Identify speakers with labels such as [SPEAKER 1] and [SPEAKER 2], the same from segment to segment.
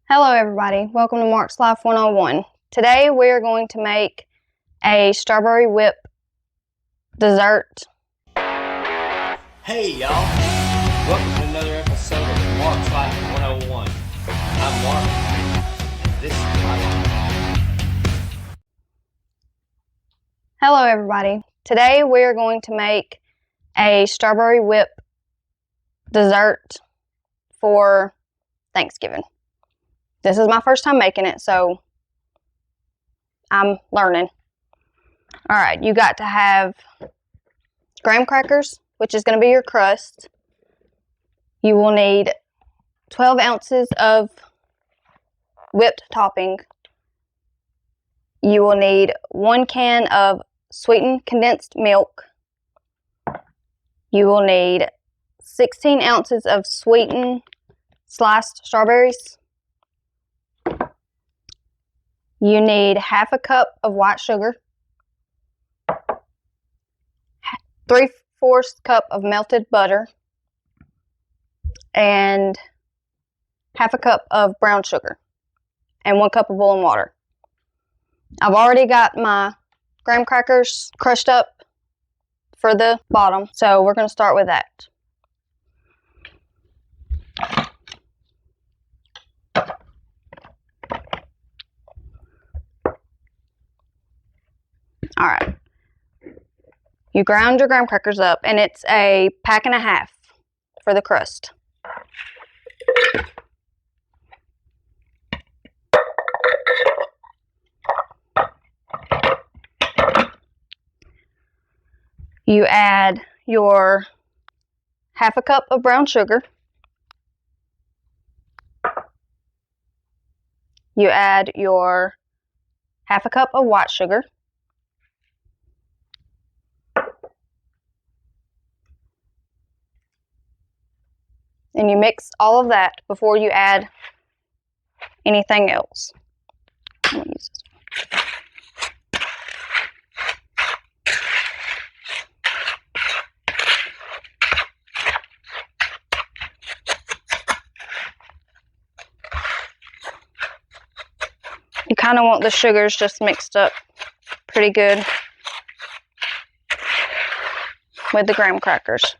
[SPEAKER 1] Hello everybody, welcome to Mark's Life 101. Today we are going to make a strawberry whip dessert.
[SPEAKER 2] Hey y'all, welcome to another episode of Mark's Life 101. I'm Mark, and this is my life.
[SPEAKER 1] Hello everybody, today we are going to make a strawberry whip dessert for Thanksgiving. This is my first time making it, so I'm learning. Alright, you got to have graham crackers, which is going to be your crust. You will need 12 ounces of whipped topping. You will need 1 can of sweetened condensed milk. You will need 16 ounces of sweetened sliced strawberries. You need half a cup of white sugar, 3/4 cup of melted butter, and half a cup of brown sugar, and 1 cup of boiling water. I've already got my graham crackers crushed up for the bottom, so we're going to start with that. Alright, you ground your graham crackers up, and it's a pack and a half for the crust. You add your half a cup of brown sugar. You add your half a cup of white sugar. And you mix all of that before you add anything else. I'm gonna use this one. You kind of want the sugars just mixed up pretty good with the graham crackers.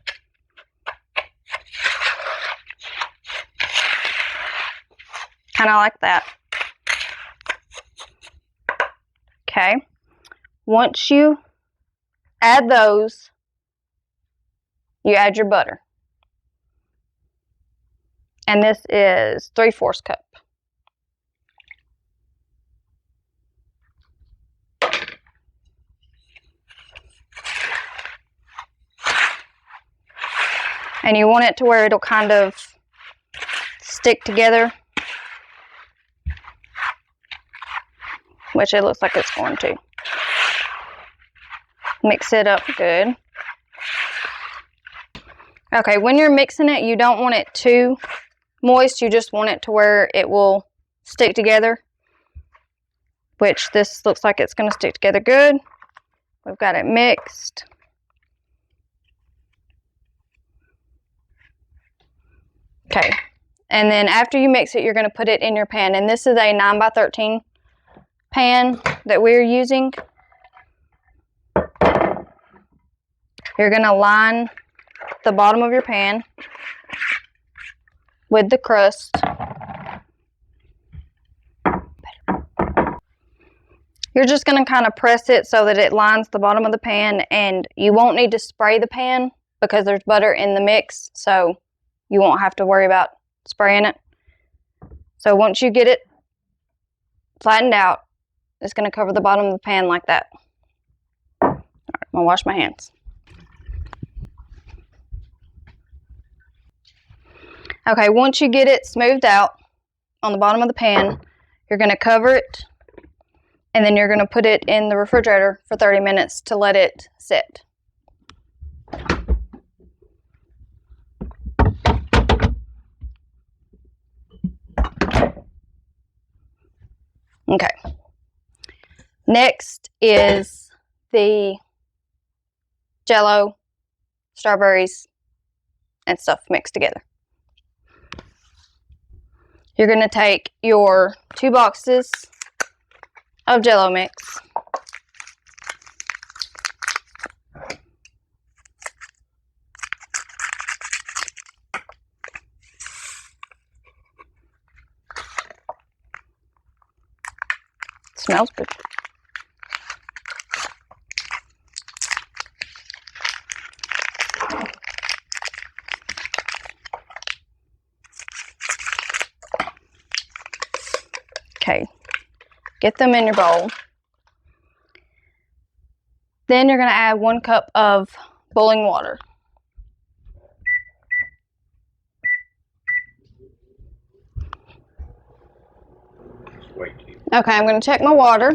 [SPEAKER 1] Kind of like that. Okay. Once you add those, you add your butter. And this is 3/4 cup. And you want it to where it'll kind of stick together, which it looks like it's going to. Mix it up good. Okay, when you're mixing it, you don't want it too moist. You just want it to where it will stick together, which this looks like it's going to stick together good. We've got it mixed. Okay, and then after you mix it, you're going to put it in your pan, and this is a 9x13 pan that we're using. You're going to line the bottom of your pan with the crust. You're just going to kind of press it so that it lines the bottom of the pan, and you won't need to spray the pan because there's butter in the mix, so you won't have to worry about spraying it. So once you get it flattened out, it's going to cover the bottom of the pan like that. All right, I'm going to wash my hands. Okay, once you get it smoothed out on the bottom of the pan, you're going to cover it, and then you're going to put it in the refrigerator for 30 minutes to let it sit. Okay. Next is the Jell-O, strawberries, and stuff mixed together. You're going to take your 2 boxes of Jell-O mix. Smells good. Okay, get them in your bowl. Then you're going to add 1 cup of boiling water. Okay, I'm going to check my water.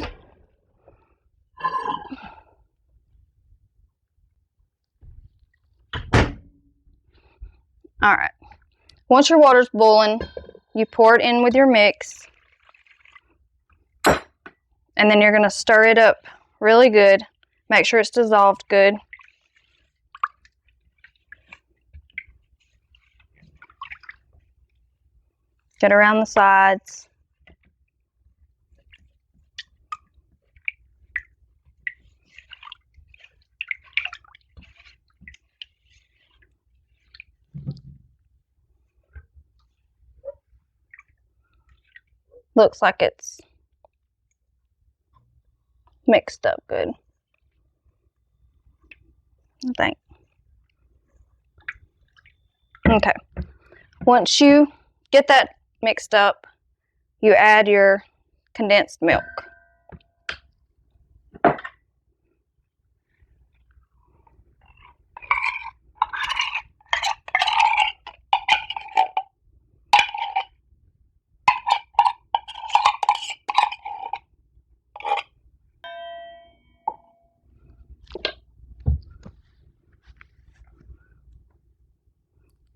[SPEAKER 1] All right. Once your water's boiling, you pour it in with your mix. And then you're going to stir it up really good. Make sure it's dissolved good. Get around the sides. Looks like it's mixed up good, I think. Okay. Once you get that mixed up, you add your condensed milk.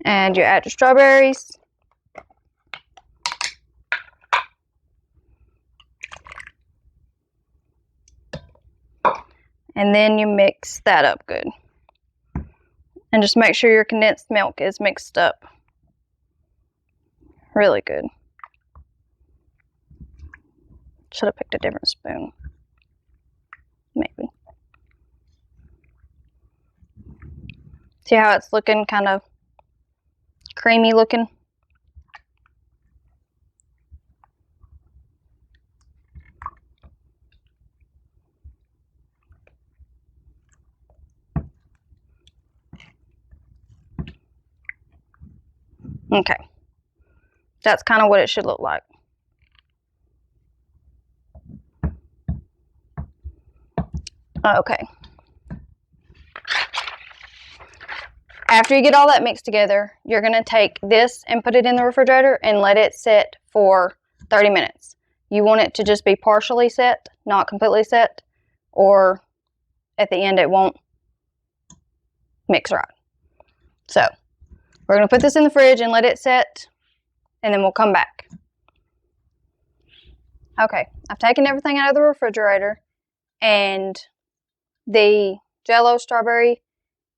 [SPEAKER 1] And you add your strawberries. And then you mix that up good. And just make sure your condensed milk is mixed up really good. Should have picked a different spoon. Maybe. See how it's looking kind of creamy looking? Okay. That's kind of what it should look like. Okay. After you get all that mixed together, you're going to take this and put it in the refrigerator and let it sit for 30 minutes. You want it to just be partially set, not completely set, or at the end it won't mix right. So, we're going to put this in the fridge and let it set, and then we'll come back. Okay, I've taken everything out of the refrigerator, and the Jell-O strawberry,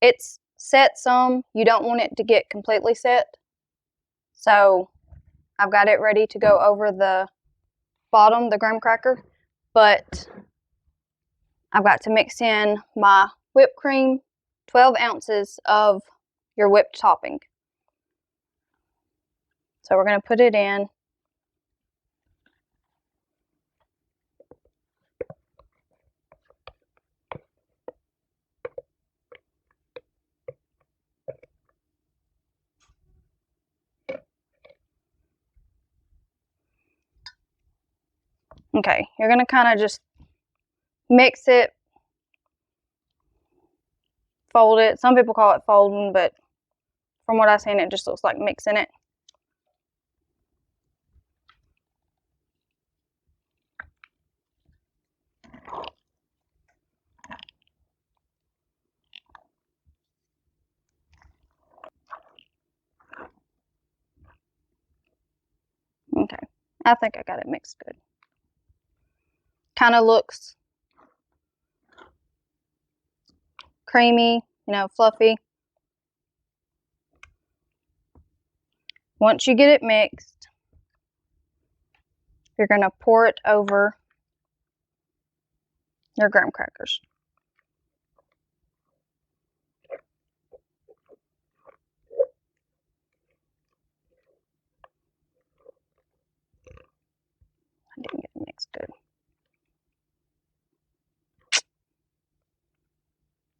[SPEAKER 1] it's set some. You don't want it to get completely set. So I've got it ready to go over the bottom, the graham cracker, but I've got to mix in my whipped cream, 12 ounces of your whipped topping. So we're going to put it in. Okay, you're going to kind of just mix it, fold it. Some people call it folding, but from what I've seen, it just looks like mixing it. Okay, I think I got it mixed good. Kind of looks creamy, you know, fluffy. Once you get it mixed, You're going to pour it over your graham crackers. I didn't get it mixed good.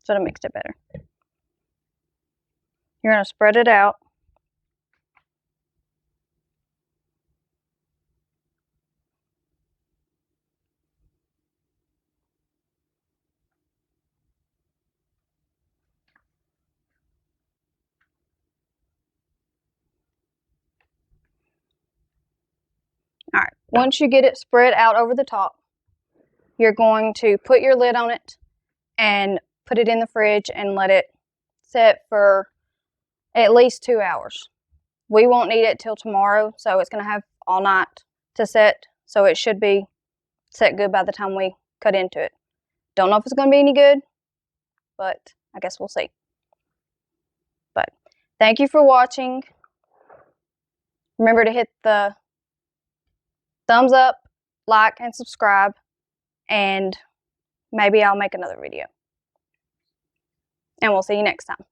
[SPEAKER 1] Should have mixed it better. You're going to spread it out. All right, once you get it spread out over the top, you're going to put your lid on it and put it in the fridge and let it set for at least 2 hours. We won't need it till tomorrow, so it's going to have all night to set, so it should be set good by the time we cut into it. Don't know if it's going to be any good, but I guess we'll see. But thank you for watching. Remember to hit the thumbs up, like, and subscribe, and maybe I'll make another video. And we'll see you next time.